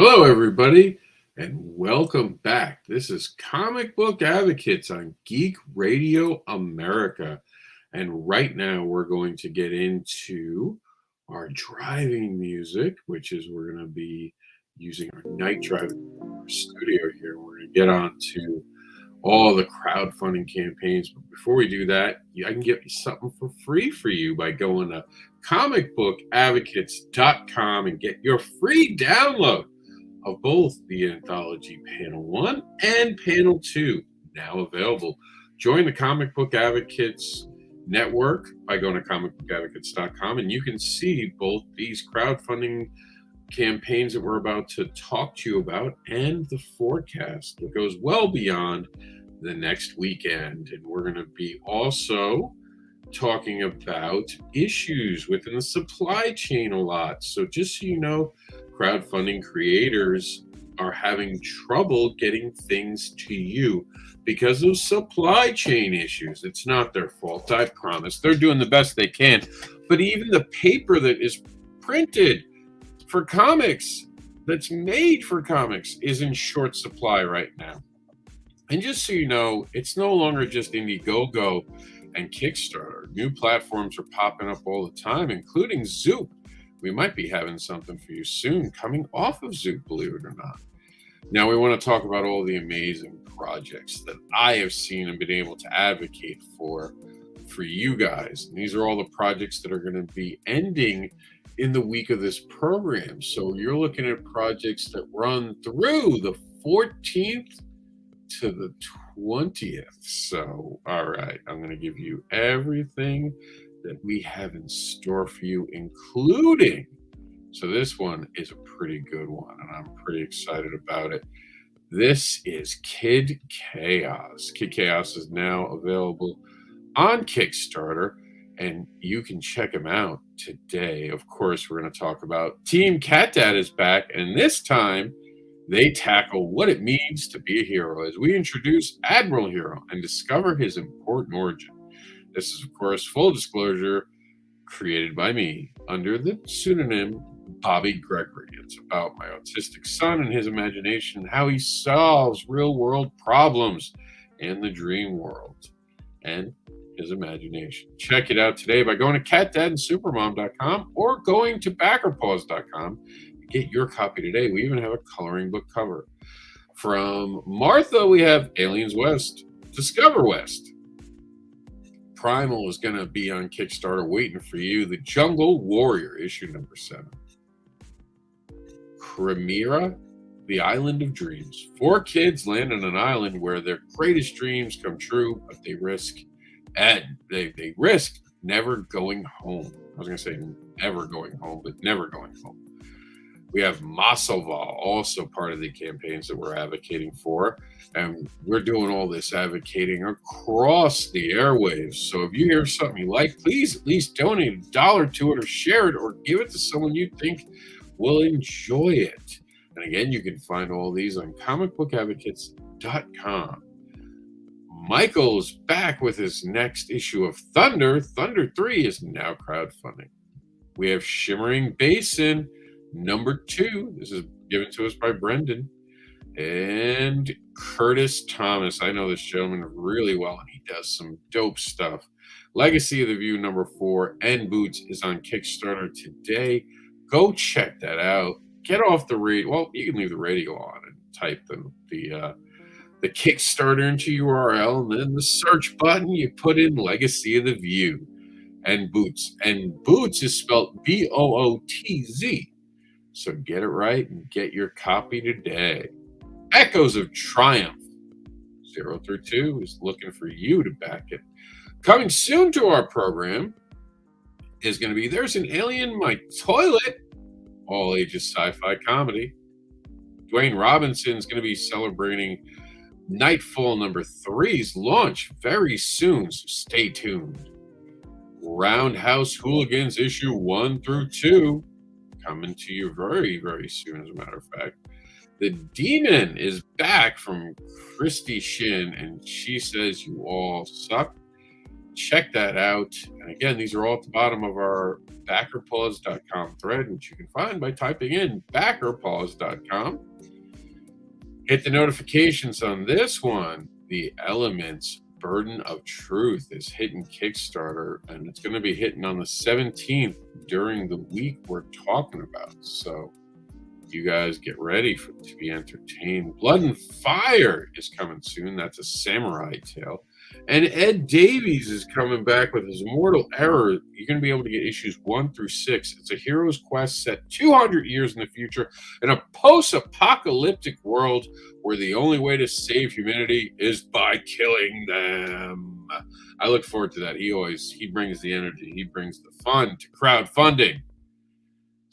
Hello, everybody, and welcome back. This is Comic Book Advocates on Geek Radio America. And right now, we're going to get into our driving music, which is we're going to be using our night drive in our studio here. We're going to get on to all the crowdfunding campaigns. But before we do that, I can get you something for free for you by going to comicbookadvocates.com and get your free download of both the anthology Panel 1 and Panel 2, now available. Join the Comic Book Advocates network by going to comicbookadvocates.com, and you can see both these crowdfunding campaigns that we're about to talk to you about and the forecast that goes well beyond the next weekend. And we're going to be also talking about issues within the supply chain a lot. So just so you know, crowdfunding creators are having trouble getting things to you because of supply chain issues. It's not their fault, I promise. They're doing the best they can. But even the paper that is printed for comics, that's made for comics, is in short supply right now. And just so you know, it's no longer just Indiegogo and Kickstarter. New platforms are popping up all the time, including Zoop. We might be having something for you soon coming off of Zoop, believe it or not. Now, we want to talk about all the amazing projects that I have seen and been able to advocate for you guys. And these are all the projects that are going to be ending in the week of this program. So you're looking at projects that run through the 14th to the 20th. So, all right, I'm going to give you everything that we have in store for you, including, so this one is a pretty good one, and I'm pretty excited about it. This is Kid Chaos. Kid Chaos is now available on Kickstarter, and you can check him out today. Of course, we're going to talk about Team Cat Dad is back, and this time they tackle what it means to be a hero as we introduce Admiral Hero and discover his important origin. This is, of course, full disclosure, created by me under the pseudonym Bobby Gregory. It's about my autistic son and his imagination, how he solves real-world problems in the dream world and his imagination. Check it out today by going to catdadandsupermom.com or going to backerpaws.com. Get your copy today. We even have a coloring book cover. From Martha, we have Aliens West, Discover West. Primal is going to be on Kickstarter waiting for you. The Jungle Warrior, issue number 7. Chimera, The Island of Dreams. 4 kids land on an island where their greatest dreams come true, but they risk never going home. I was going to say never going home, but never going home. We have Masova, also part of the campaigns that we're advocating for. And we're doing all this advocating across the airwaves. So if you hear something you like, please at least donate $1 to it or share it or give it to someone you think will enjoy it. And again, you can find all these on comicbookadvocates.com. Michael's back with his next issue of Thunder. Thunder 3 is now crowdfunding. We have Shimmering Basin number 2. This is given to us by Brendan and Curtis Thomas. I know this gentleman really well, and he does some dope stuff. Legacy of the View number 4 and Boots is on Kickstarter today. Go check that out. Get off the radio. Well, you can leave the radio on and type the Kickstarter into URL, and then the search button, you put in Legacy of the View and Boots. And Boots is spelled Bootz. So get it right and get your copy today. Echoes of Triumph 0 through 2 is looking for you to back it. Coming soon to our program is going to be There's an Alien in My Toilet, all ages sci-fi comedy. Dwayne Robinson is going to be celebrating Nightfall number 3's launch very soon, so stay tuned. Roundhouse Hooligans issue 1 through 2 coming to you very, very soon, as a matter of fact. The Demon is back from Christy Shin, and she says you all suck. check that out. And again, these are all at the bottom of our backerpause.com thread, which you can find by typing in backerpause.com. Hit the notifications on this one. The Elements Burden of Truth is hitting Kickstarter, and it's going to be hitting on the 17th during the week we're talking about. So you guys get ready to be entertained. Blood and Fire is coming soon. That's a samurai tale. And Ed Davies is coming back with his Immortal Error. You're going to be able to get issues 1 through 6. It's a hero's quest set 200 years in the future in a post-apocalyptic world where the only way to save humanity is by killing them. I look forward to that. He brings the energy. He brings the fun to crowdfunding.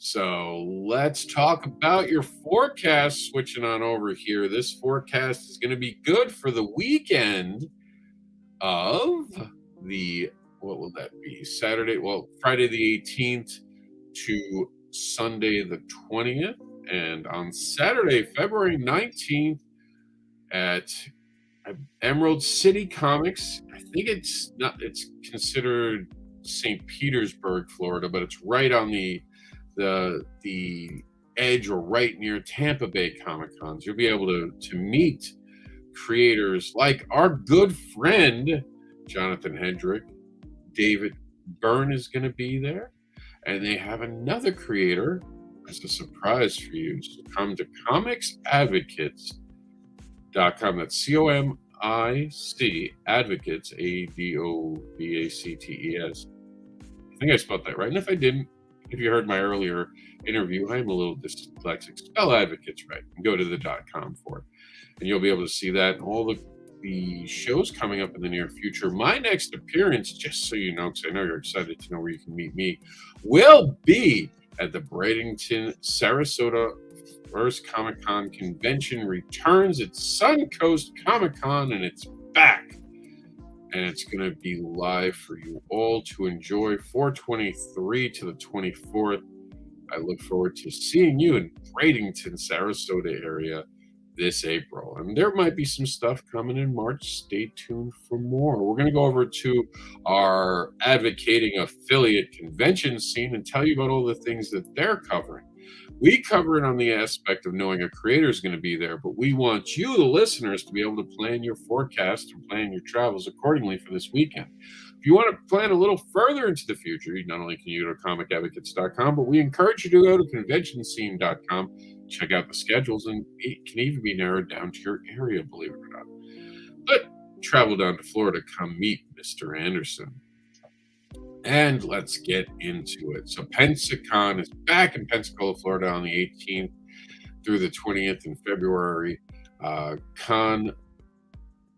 So let's talk about your forecast. Switching on over here. This forecast is going to be good for the weekend of what will that be? Friday the 18th to Sunday the 20th. And on Saturday, February 19th at Emerald City COMiX. I think it's considered St. Petersburg, Florida, but it's right on the edge or right near Tampa Bay Comic Cons. You'll be able to meet creators like our good friend Jonathan Hendrick. David Byrne is going to be there, and they have another creator as a surprise for you. So come to COMICsadvocates.com. That's COMIC Advocates, ADOVACTES. I think I spelled that right, and if I didn't, if you heard my earlier interview, I'm a little dyslexic. Spell advocates right and go to the .com for it. And you'll be able to see that and all the shows coming up in the near future. My next appearance, just so you know, because I know you're excited to know where you can meet me, will be at the Bradenton Sarasota First Comic Con Convention returns. It's Suncoast Comic Con, and it's back. And it's going to be live for you all to enjoy 4/23 to the 24th. I look forward to seeing you in Bradenton, Sarasota area this April. And there might be some stuff coming in March. Stay tuned for more. We're going to go over to our advocating affiliate convention scene and tell you about all the things that they're covering. We cover it on the aspect of knowing a creator is going to be there, but we want you, the listeners, to be able to plan your forecast and plan your travels accordingly for this weekend. If you want to plan a little further into the future, not only can you go to comicadvocates.com, but we encourage you to go to conventionscene.com, check out the schedules, and it can even be narrowed down to your area, believe it or not. But travel down to Florida, come meet Mr. Anderson. And let's get into it. So Pensacon is back in Pensacola, Florida on the 18th through the 20th in February.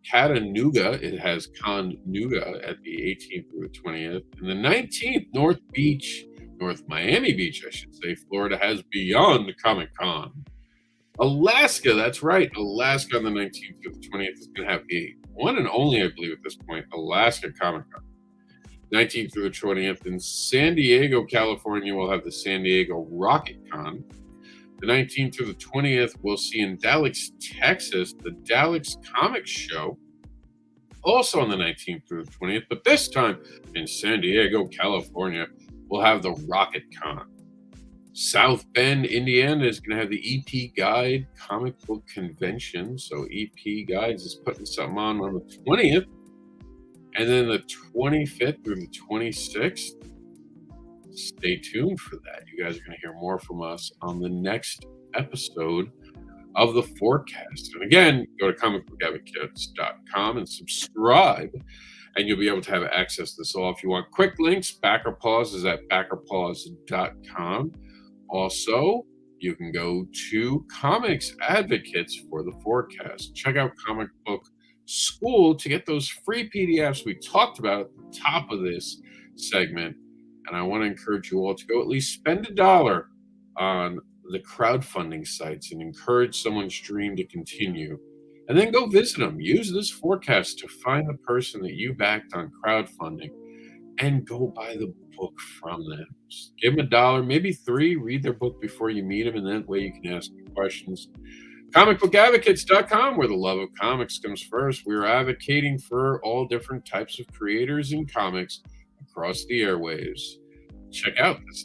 Chattanooga, it has Connuga at the 18th through the 20th. And the 19th, North Miami Beach, I should say, Florida has Beyond Comic Con. Alaska, that's right. Alaska on the 19th through the 20th is going to have the one and only, I believe at this point, Alaska Comic Con. 19th through the 20th. In San Diego, California, we'll have the San Diego Rocket Con. The 19th through the 20th, we'll see in Dallas, Texas, the Dallas Comics Show. Also on the 19th through the 20th, but this time in San Diego, California, we'll have the Rocket Con. South Bend, Indiana is going to have the EP Guide Comic Book Convention. So EP Guides is putting something on the 20th. And then the 25th through the 26th, stay tuned for that. You guys are going to hear more from us on the next episode of the forecast. And again, go to comicbookadvocates.com and subscribe, and you'll be able to have access to this all. If you want quick links, BackerPause is at backerpause.com. Also, you can go to COMiX Advocates for the forecast. Check out Comic Book School to get those free PDFs we talked about at the top of this segment. And I want to encourage you all to go at least spend $1 on the crowdfunding sites and encourage someone's dream to continue. And then go visit them. Use this forecast to find the person that you backed on crowdfunding and go buy the book from them. Just give them $1, maybe $3. Read their book before you meet them, and that way you can ask questions. Comicbookadvocates.com, where the love of comics comes first. We're advocating for all different types of creators in comics across the airwaves. Check out this